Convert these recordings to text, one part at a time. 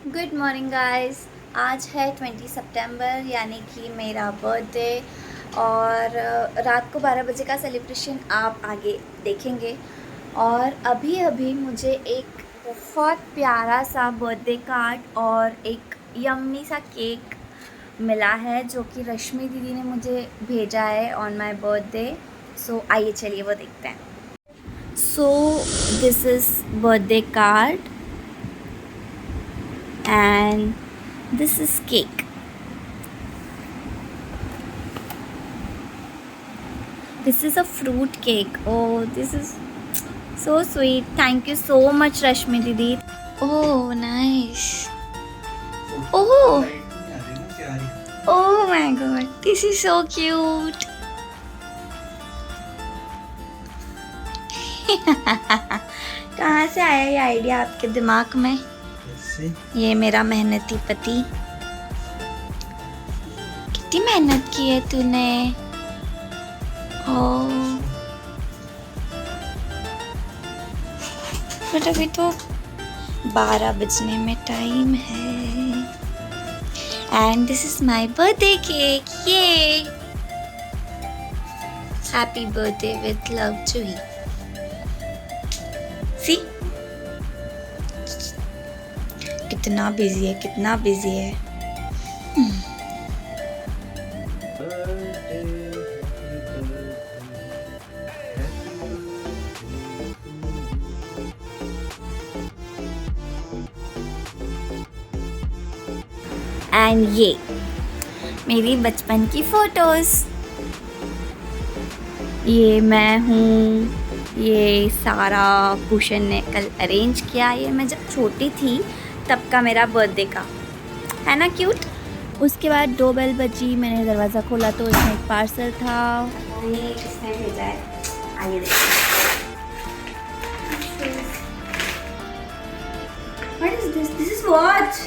Good morning guys. आज है 20 सितंबर यानी कि मेरा बर्थडे। और रात को 12 बजे का सेलिब्रेशन आप आगे देखेंगे। और अभी अभी मुझे एक बहुत प्यारा सा बर्थडे कार्ड और एक यम्मी सा केक मिला है जो कि रश्मि दीदी ने मुझे भेजा है ऑन माय बर्थडे। सो आइए चलिए वो देखते हैं। So this is birthday card and this is cake. This is a fruit cake. Oh, this is so sweet. Thank you so much, Rashmi Didi. Oh, nice. Oh, oh my God. This is so cute. कहाँ से आया ये idea आपके दिमाग में? ये मेरा मेहनती पति। कितनी मेहनत की है तूने। ओह, बट अभी तो 12 बजने में टाइम है। And this is my birthday cake. ये हैप्पी बर्थडे विद लव जूही। सी कितना बिजी है, कितना बिजी है। एंड ये मेरी बचपन की फोटोज। ये मैं हूँ। ये सारा भूषण ने कल अरेंज किया। ये मैं जब छोटी थी तब का मेरा बर्थडे का है ना, क्यूट। उसके बाद 2 बेल बजी, मैंने दरवाज़ा खोला तो इसमें एक पार्सल था। ये किसने भेजा है, आइए देखिए। What is this? This is watch.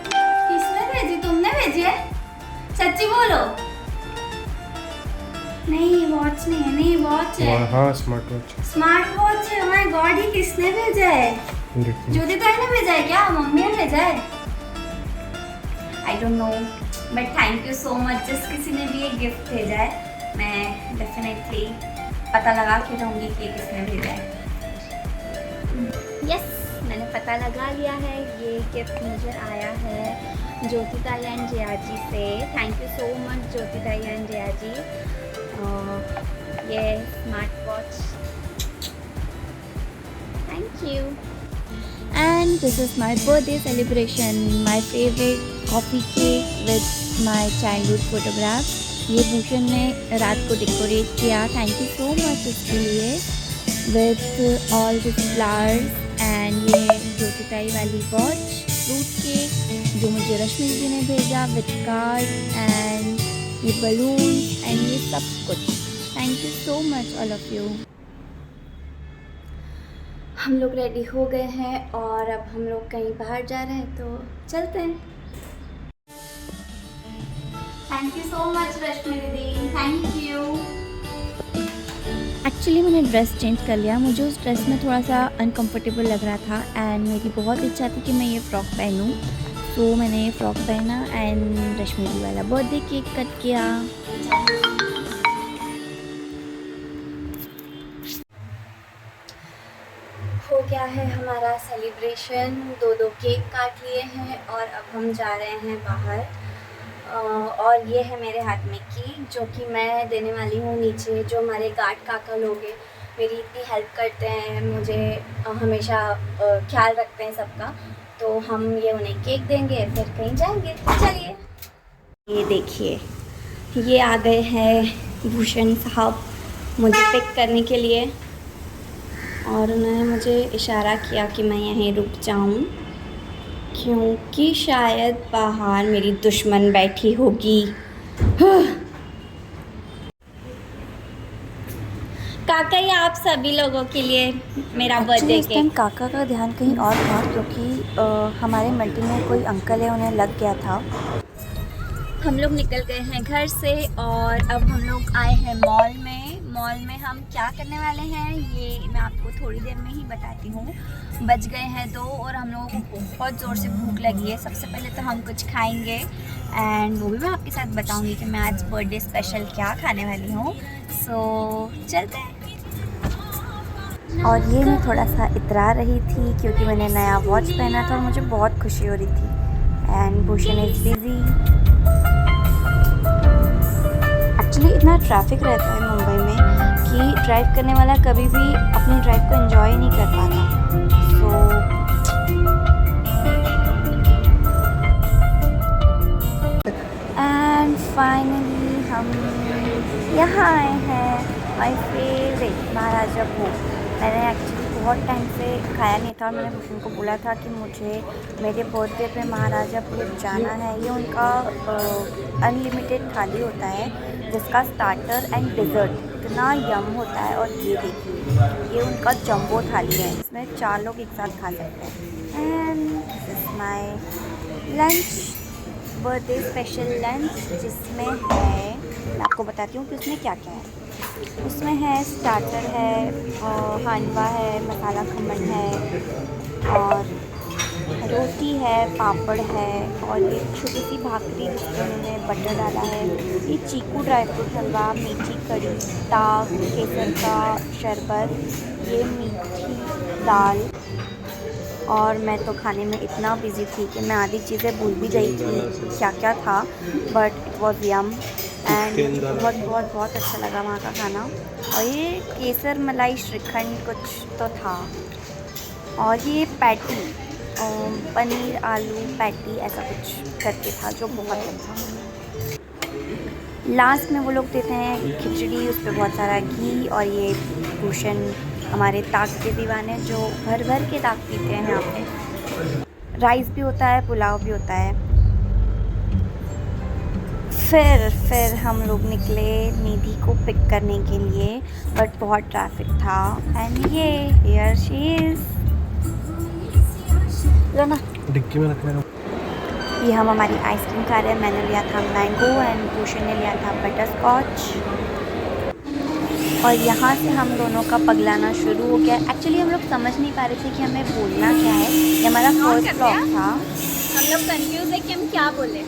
किसने भेजी? तुमने भेजी है? सच्ची बोलो। नहीं वॉच नहीं है। नहीं वॉच है। हाँ स्मार्ट वॉच। स्मार्ट वॉच है। माय गॉड, ये किसने भेजा है? ज्योति ताई ने भेजा है क्या? मम्मी ने भेजा है? I don't know, but thank you so much. जिस किसी ने भी ये गिफ्ट भेजा है मैं डेफिनेटली पता लगा के रहूँगी कि किसने भेजा है। यस, मैंने पता लगा लिया है। ये गिफ्ट मुझे आया है ज्योति ताई एंड जया जी से। थैंक यू सो मच ज्योति ताई एंड जया जी। ये smart watch, thank you. And this is my birthday celebration, my favorite coffee cake with my childhood photograph. ये भूषण ने रात को डेकोरेट किया। थैंक यू सो मच उसके लिए। With all this flowers and ये ज्योतिताई वाली वॉच, फ्रूट केक जो मुझे रश्मि जी ने भेजा विथ कार्ड एंड ये बलून एंड ये सब कुछ। Thank you so much all of you. हम लोग रेडी हो गए हैं और अब हम लोग कहीं बाहर जा रहे हैं, तो चलते हैं। थैंक यू सो मच रश्मि दीदी, थैंक यू। एक्चुअली मैंने ड्रेस चेंज कर लिया। मुझे उस ड्रेस में थोड़ा सा अनकंफर्टेबल लग रहा था एंड मेरी बहुत इच्छा थी कि मैं ये फ़्रॉक पहनूं, तो मैंने ये फ़्रॉक पहना एंड रश्मि दी वाला बर्थडे केक कट किया। हो गया है हमारा सेलिब्रेशन। 2 केक काट लिए हैं और अब हम जा रहे हैं बाहर। और ये है मेरे हाथ में केक जो कि मैं देने वाली हूँ नीचे। जो हमारे गार्ड काका लोग हैं, मेरी इतनी हेल्प करते हैं, मुझे हमेशा ख्याल रखते हैं सबका, तो हम ये उन्हें केक देंगे फिर कहीं जाएंगे। चलिए, ये देखिए, ये आ गए हैं भूषण साहब मुझे पिक करने के लिए और उन्होंने मुझे इशारा किया कि मैं यहीं रुक जाऊं क्योंकि शायद बाहर मेरी दुश्मन बैठी होगी। काका, ये आप सभी लोगों के लिए मेरा बर्थडे केक। काका का ध्यान कहीं और था क्योंकि हमारे मल्टी में कोई अंकल है, उन्हें लग गया था। हम लोग निकल गए हैं घर से और अब हम लोग आए हैं मॉल में। मॉल में हम क्या करने वाले हैं ये मैं आपको थोड़ी देर में ही बताती हूँ। बज गए हैं 2 और हम लोगों को बहुत ज़ोर से भूख लगी है। सबसे पहले तो हम कुछ खाएंगे एंड वो भी मैं आपके साथ बताऊँगी कि मैं आज बर्थडे स्पेशल क्या खाने वाली हूँ। सो चलते हैं। और ये मैं थोड़ा सा इतरा रही थी क्योंकि मैंने नया वॉच पहना था और मुझे बहुत खुशी हो रही थी। And Bhushan is busy. Actually इतना ट्रैफिक रहता है मुंबई में कि ड्राइव करने वाला कभी भी अपनी ड्राइव को एंजॉय नहीं कर पाता। सो एंड फाइनली हम यहाँ आए हैं माय फेवरेट महाराजा भोग। मैंने एक्चुअली बहुत टाइम से खाया नहीं था और मैंने भूषण को बोला था कि मुझे मेरे बर्थडे पे महाराजा भोग जाना है। ये उनका अनलिमिटेड थाली होता है जिसका स्टार्टर एंड डिज़र्ट इतना यम होता है। और ये देखिए ये उनका जंबो थाली है, इसमें 4 लोग एक साथ खा सकते हैं। And this is my lunch, birthday special lunch, जिसमें है मैं आपको बताती हूँ कि उसमें क्या क्या है। उसमें है स्टार्टर है, हांडवा है, मसाला खमन है और रोटी है, पापड़ है और ये छोटी सी भाकरी जिसमें उन्होंने बटर डाला है। ये चीकू ड्राई फ्रूट हलवा, मीठी कड़ी, दाग, केसर का शरबत, ये मीठी दाल। और मैं तो खाने में इतना बिज़ी थी कि मैं आधी चीज़ें भूल भी गई थी क्या क्या था, but it was yum and मुझे बहुत बहुत बहुत अच्छा लगा वहाँ का खाना। और ये केसर मलाई श्रीखंड कुछ तो था और ये पैटी, पनीर आलू पैटी ऐसा कुछ करके था जो बहुत अच्छा था। लास्ट में वो लोग देते हैं खिचड़ी, उस पर बहुत सारा घी। और ये भूषण हमारे ताक के दीवाने जो भर भर के ताक पीते हैं। यहाँ पे राइस भी होता है, पुलाव भी होता है। फिर हम लोग निकले निधि को पिक करने के लिए, बट बहुत ट्रैफिक था। एंड ये हियर शी इज़। लो ना डिक्की में रखने ये हम हमारी आइसक्रीम खा रहे हैं। मैंने लिया था मैंगो एंड भूषण ने लिया था बटर स्कॉच। और यहाँ से हम दोनों का पगलाना शुरू हो गया। एक्चुअली हम लोग समझ नहीं पा रहे थे कि हमें बोलना क्या है। ये हमारा फर्स्ट ब्लॉग था। हम लोग कंफ्यूज है कि हम क्या बोले।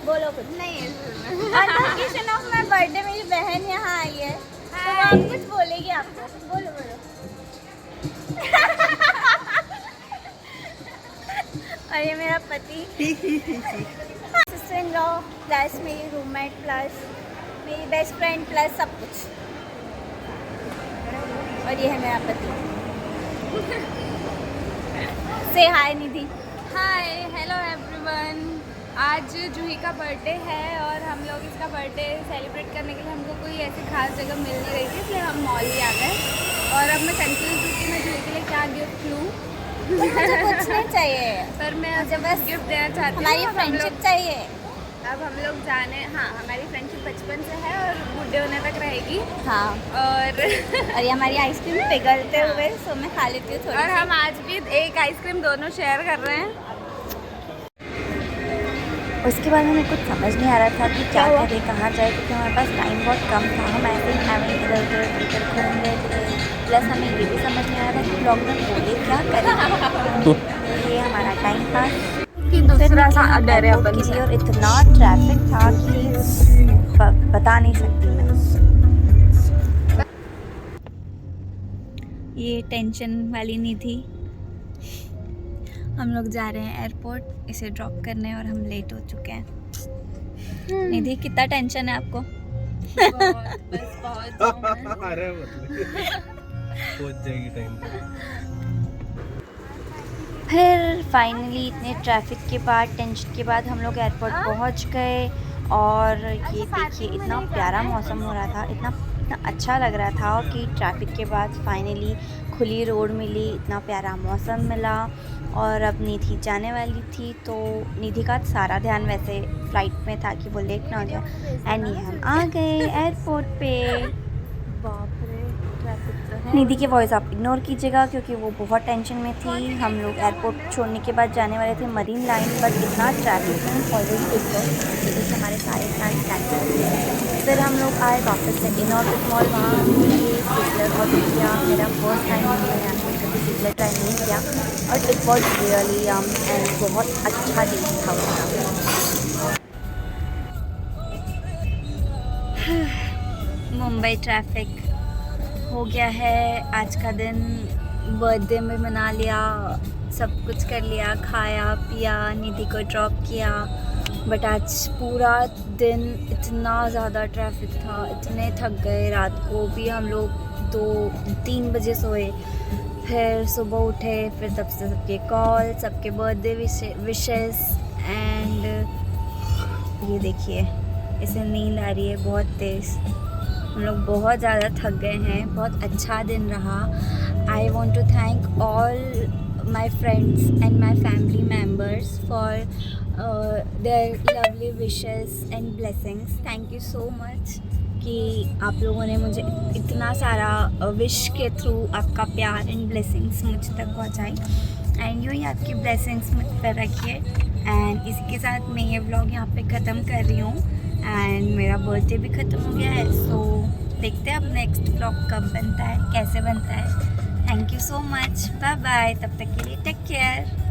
बोलो कुछ नहीं। ऑकेशन ऑफ माय बर्थडे मेरी बहन यहाँ आई है तो वो आप कुछ बोलेगी आपको। बोलो बोलो। और ये मेरा पति सिस्टर इन लॉ प्लस मेरी रूममेट प्लस मेरी बेस्ट फ्रेंड प्लस सब कुछ। और ये है मेरा पति। से हाय निधि। Hi hello everyone. आज जूही का बर्थडे है और हम लोग इसका बर्थडे सेलिब्रेट करने के लिए हमको कोई ऐसी खास जगह मिल नहीं रही थी, इसलिए हम मॉल ही आ गए। और अब मैं कंफ्यूज हूँ कि मैं जूही के लिए क्या गिफ्ट लूँ। मुझे कुछ नहीं चाहिए पर मैं मुझे बस गिफ्ट देना चाहती हूँ। हमारी फ्रेंडशिप चाहिए। अब हम लोग जाने, हाँ हमारी फ्रेंडशिप बचपन से है और बूढ़े होने तक रहेगी। हाँ और ये हमारी आइसक्रीम पिघलते हुए सो मैं खा लेती हूँ थोड़ी। और हम आज भी एक आइसक्रीम दोनों शेयर कर रहे हैं। उसके बाद हमें कुछ समझ नहीं आ रहा था कि क्या करें, कहाँ जाए, क्योंकि हमारे पास टाइम बहुत कम था। हम ऐसे ही हमें इधर उधर घूम रहे थे। प्लस हमें ये भी समझ नहीं आ रहा था कि ब्लॉग में बोले क्या करें। ये हमारा टाइम पास दूसरा सा डर है अपन से। और इतना ट्रैफिक था कि बता नहीं सकती मैं। ये टेंशन वाली निधि। हम लोग जा रहे हैं एयरपोर्ट इसे ड्रॉप करने और हम लेट हो चुके हैं। निधि कितना टेंशन है आपको? बस पहुंच अरे पहुंच जाएगी टाइम पे। फिर फाइनली इतने ट्रैफिक के बाद, टेंशन के बाद हम लोग एयरपोर्ट पहुंच गए। और ये देखिए इतना प्यारा मौसम हो रहा था, इतना अच्छा लग रहा था कि ट्रैफिक के बाद फाइनली खुली रोड मिली, इतना प्यारा मौसम मिला। और अब निधि जाने वाली थी तो निधि का सारा ध्यान वैसे फ़्लाइट में था कि वो लेट ना हो जाए। एंड ये हम आ गए एयरपोर्ट पे। बाप रे ट्रैफिक तो है। निधि की वॉइस आप इग्नोर कीजिएगा क्योंकि वो बहुत टेंशन में थी। हम लोग एयरपोर्ट छोड़ने के बाद जाने वाले थे मरीन लाइन, बट इतना ट्रैफिक में ऑलरेडी देख लो हमारे सारे प्लान कैंसिल हो गए। फिर हम लोग आए वापस से इन ऑर्बिट मॉल, वहाँ हमने सिजलर ऑर्डर किया। मेरा फर्स्ट टाइम मैंने यहाँ कभी सिजलर ट्राई नहीं किया और it was really yum and बहुत अच्छा टेस्ट था उसका। मुंबई ट्रैफिक हो गया है। आज का दिन बर्थडे में मना लिया, सब कुछ कर लिया, खाया पिया, निधि को ड्रॉप किया, बट आज पूरा दिन इतना ज़्यादा ट्रैफिक था, इतने थक गए। रात को भी हम लोग 2-3 बजे सोए, फिर सुबह उठे, फिर तब से सबके कॉल, सबके बर्थडे विशेस एंड ये देखिए इसे नींद आ रही है बहुत तेज़। हम लोग बहुत ज़्यादा थक गए हैं। बहुत अच्छा दिन रहा। I want to thank all my friends and my family members for their lovely wishes and blessings. Thank you so much कि आप लोगों ने मुझे इतना सारा विश के थ्रू आपका प्यार एंड ब्लेसिंग्स मुझ तक पहुँचाई एंड यूँ ही आपकी ब्लेसिंग्स मुझ पर रखिए। एंड इसी के साथ मैं ये व्लॉग यहाँ पे ख़त्म कर रही हूँ एंड मेरा बर्थडे भी ख़त्म हो गया है। सो देखते हैं अब नेक्स्ट व्लॉग कब बनता है, कैसे बनता है। Thank you so much, bye bye. तब तक के लिए टेक केयर।